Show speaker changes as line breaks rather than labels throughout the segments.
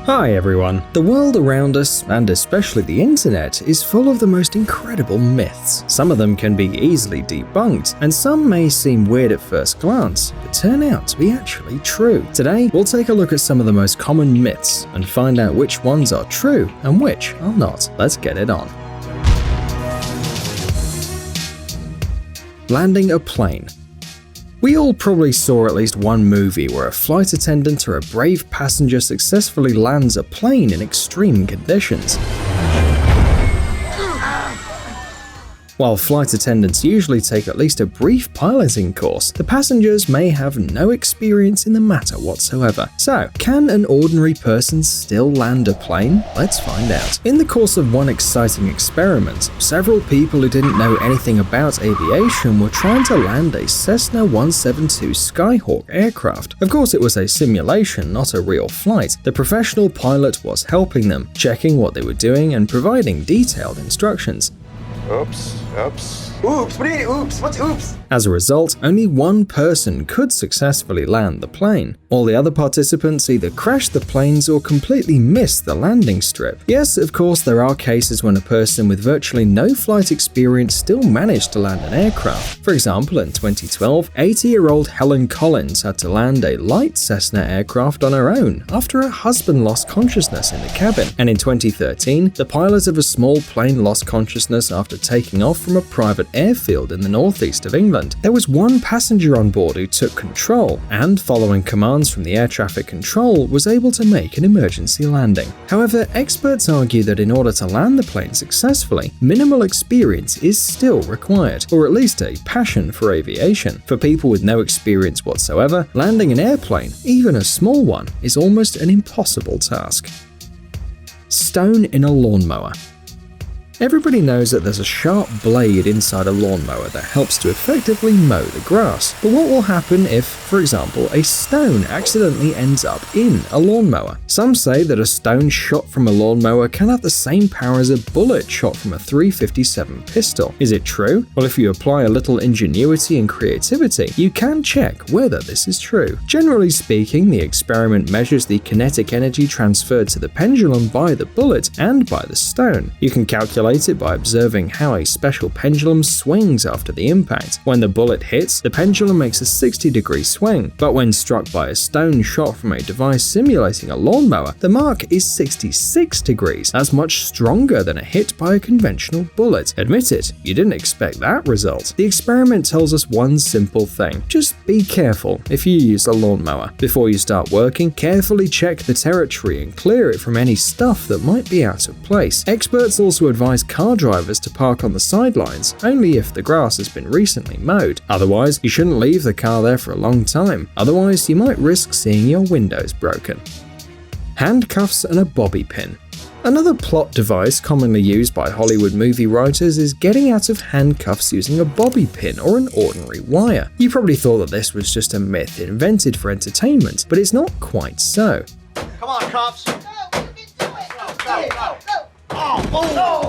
Hi everyone. The world around us, and especially the internet, is full of the most incredible myths. Some of them can be easily debunked, and some may seem weird at first glance, but turn out to be actually true. Today, we'll take a look at some of the most common myths and find out which ones are true and which are not. Let's get it on. Landing a plane. We all probably saw at least one movie where a flight attendant or a brave passenger successfully lands a plane in extreme conditions. While flight attendants usually take at least a brief piloting course, the passengers may have no experience in the matter whatsoever. So, can an ordinary person still land a plane? Let's find out. In the course of one exciting experiment, several people who didn't know anything about aviation were trying to land a Cessna 172 Skyhawk aircraft. Of course, it was a simulation, not a real flight. The professional pilot was helping them, checking what they were doing and providing detailed instructions.
Oops. Oops, what do you mean, oops? What's oops?
As a result, only one person could successfully land the plane. All the other participants either crashed the planes or completely missed the landing strip. Yes, of course, there are cases when a person with virtually no flight experience still managed to land an aircraft. For example, in 2012, 80-year-old Helen Collins had to land a light Cessna aircraft on her own after her husband lost consciousness in the cabin. And in 2013, the pilot of a small plane lost consciousness after taking off from a private airfield in the northeast of England. There was one passenger on board who took control and, following commands from the air traffic control, was able to make an emergency landing. However, experts argue that in order to land the plane successfully, minimal experience is still required, or at least a passion for aviation. For people with no experience whatsoever, landing an airplane, even a small one, is almost an impossible task. Stone in a lawnmower. Everybody knows that there's a sharp blade inside a lawnmower that helps to effectively mow the grass. But what will happen if, for example, a stone accidentally ends up in a lawnmower? Some say that a stone shot from a lawnmower can have the same power as a bullet shot from a .357 pistol. Is it true? Well, if you apply a little ingenuity and creativity, you can check whether this is true. Generally speaking, the experiment measures the kinetic energy transferred to the pendulum by the bullet and by the stone. You can calculate it by observing how a special pendulum swings after the impact. When the bullet hits, the pendulum makes a 60-degree swing, but when struck by a stone shot from a device simulating a lawnmower, the mark is 66 degrees. That's much stronger than a hit by a conventional bullet. Admit it, you didn't expect that result. The experiment tells us one simple thing: just be careful if you use a lawnmower. Before you start working, carefully check the territory and clear it from any stuff that might be out of place. Experts also advise car drivers to park on the sidelines only if the grass has been recently mowed. Otherwise, you shouldn't leave the car there for a long time. Otherwise, you might risk seeing your windows broken. Handcuffs and a bobby pin. Another plot device commonly used by Hollywood movie writers is getting out of handcuffs using a bobby pin or an ordinary wire. You probably thought that this was just a myth invented for entertainment, but it's not quite so.
Come on, cops.
No, you can do it.
Go.
Oh,
Go.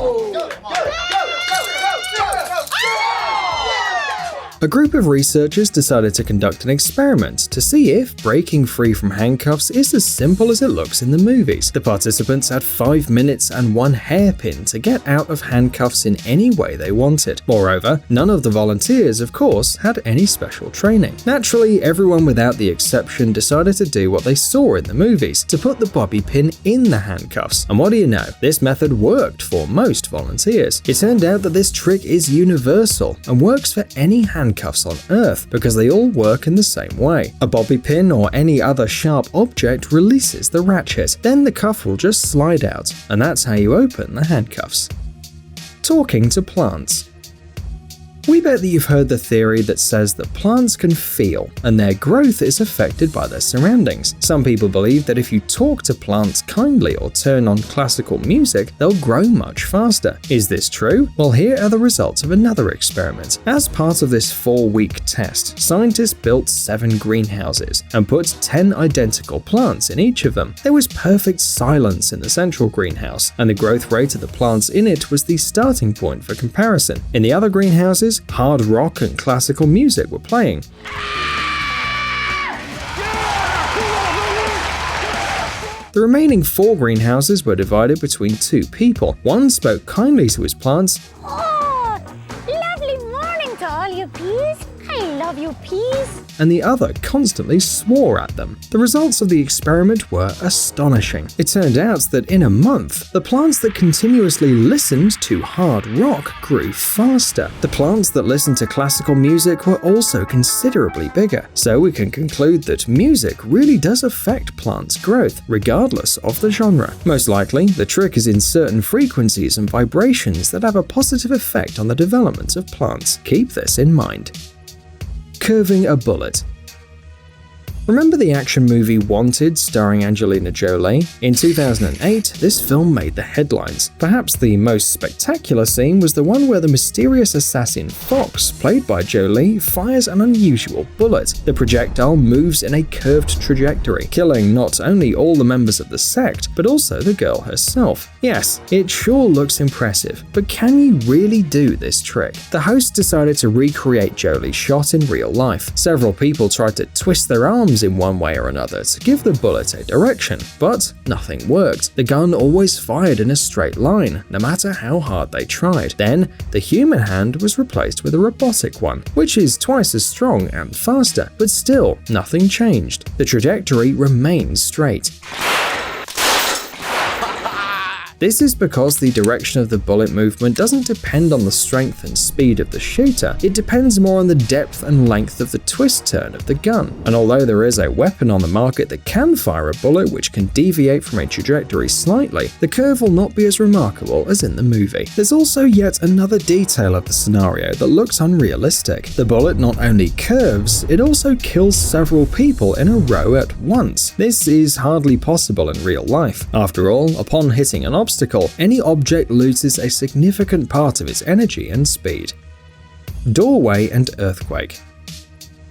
A group of researchers decided to conduct an experiment to see if breaking free from handcuffs is as simple as it looks in the movies. The participants had 5 minutes and 1 hairpin to get out of handcuffs in any way they wanted. Moreover, none of the volunteers, of course, had any special training. Naturally, everyone without the exception decided to do what they saw in the movies, to put the bobby pin in the handcuffs. And what do you know? This method worked for most volunteers. It turned out that this trick is universal and works for any handcuffs on Earth because they all work in the same way. A bobby pin or any other sharp object releases the ratchet, then the cuff will just slide out, and that's how you open the handcuffs. Talking to plants. We bet that you've heard the theory that says that plants can feel, and their growth is affected by their surroundings. Some people believe that if you talk to plants kindly or turn on classical music, they'll grow much faster. Is this true? Well, here are the results of another experiment. As part of this 4-week test, scientists built 7 greenhouses and put 10 identical plants in each of them. There was perfect silence in the central greenhouse, and the growth rate of the plants in it was the starting point for comparison. In the other greenhouses, hard rock and classical music were playing. The remaining 4 greenhouses were divided between 2 people. One spoke kindly to his plants,
Oh, lovely morning to all you peas. I love you peas.
and the other constantly swore at them. The results of the experiment were astonishing. It turned out that in a month, the plants that continuously listened to hard rock grew faster. The plants that listened to classical music were also considerably bigger. So we can conclude that music really does affect plants' growth, regardless of the genre. Most likely, the trick is in certain frequencies and vibrations that have a positive effect on the development of plants. Keep this in mind. Curving a bullet. Remember the action movie Wanted starring Angelina Jolie? In 2008, this film made the headlines. Perhaps the most spectacular scene was the one where the mysterious assassin Fox, played by Jolie, fires an unusual bullet. The projectile moves in a curved trajectory, killing not only all the members of the sect, but also the girl herself. Yes, it sure looks impressive, but can you really do this trick? The host decided to recreate Jolie's shot in real life. Several people tried to twist their arms in one way or another to give the bullet a direction, but nothing worked. The gun always fired in a straight line, no matter how hard they tried. Then, the human hand was replaced with a robotic one, which is twice as strong and faster, but still, nothing changed. The trajectory remains straight. This is because the direction of the bullet movement doesn't depend on the strength and speed of the shooter, it depends more on the depth and length of the twist turn of the gun. And although there is a weapon on the market that can fire a bullet which can deviate from a trajectory slightly, the curve will not be as remarkable as in the movie. There's also yet another detail of the scenario that looks unrealistic. The bullet not only curves, it also kills several people in a row at once. This is hardly possible in real life. After all, upon hitting an obstacle, any object loses a significant part of its energy and speed. Doorway and earthquake.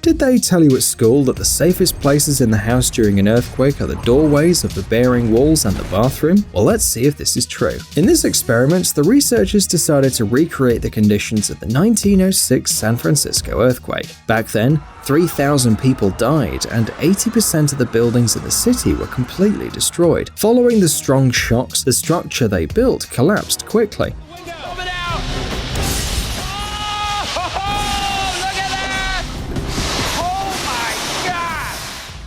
Did they tell you at school that the safest places in the house during an earthquake are the doorways of the bearing walls and the bathroom? Well, let's see if this is true. In this experiment, the researchers decided to recreate the conditions of the 1906 San Francisco earthquake. Back then, 3,000 people died, and 80% of the buildings in the city were completely destroyed. Following the strong shocks, the structure they built collapsed quickly.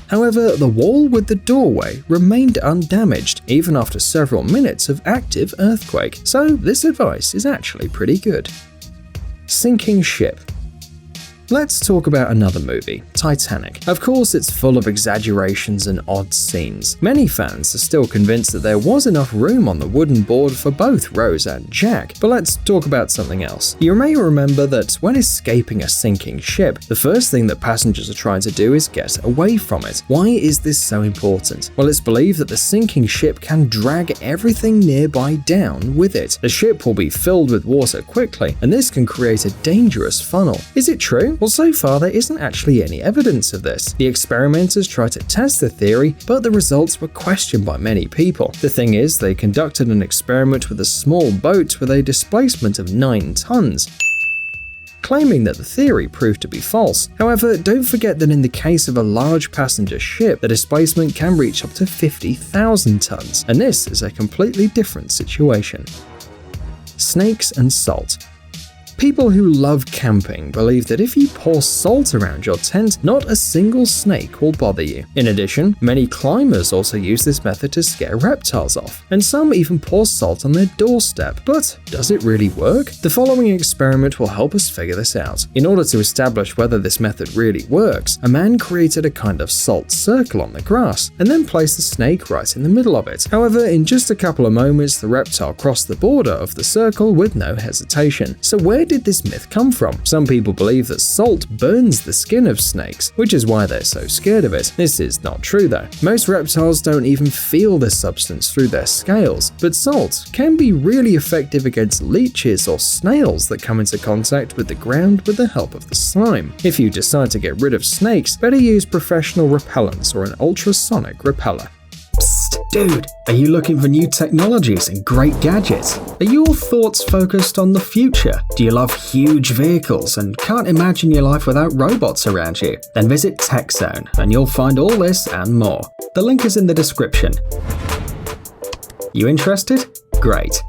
However, the wall with the doorway remained undamaged, even after several minutes of active earthquake, so this advice is actually pretty good. Sinking ship. Let's talk about another movie, Titanic. Of course, it's full of exaggerations and odd scenes. Many fans are still convinced that there was enough room on the wooden board for both Rose and Jack, but let's talk about something else. You may remember that when escaping a sinking ship, the first thing that passengers are trying to do is get away from it. Why is this so important? Well, it's believed that the sinking ship can drag everything nearby down with it. The ship will be filled with water quickly, and this can create a dangerous funnel. Is it true? Well, so far there isn't actually any evidence of this. The experimenters tried to test the theory, but the results were questioned by many people. The thing is, they conducted an experiment with a small boat with a displacement of 9 tons, claiming that the theory proved to be false. However, don't forget that in the case of a large passenger ship, the displacement can reach up to 50,000 tons, and this is a completely different situation. Snakes and salt. People who love camping believe that if you pour salt around your tent, not a single snake will bother you. In addition, many climbers also use this method to scare reptiles off, and some even pour salt on their doorstep. But does it really work? The following experiment will help us figure this out. In order to establish whether this method really works, a man created a kind of salt circle on the grass, and then placed the snake right in the middle of it. However, in just a couple of moments, the reptile crossed the border of the circle with no hesitation. So where did this myth come from? Some people believe that salt burns the skin of snakes, which is why they're so scared of it. This is not true though. Most reptiles don't even feel this substance through their scales, but salt can be really effective against leeches or snails that come into contact with the ground with the help of the slime. If you decide to get rid of snakes, better use professional repellents or an ultrasonic repeller. Psst, dude, are you looking for new technologies and great gadgets? Are your thoughts focused on the future? Do you love huge vehicles and can't imagine your life without robots around you? Then visit TechZone and you'll find all this and more. The link is in the description. You interested? Great.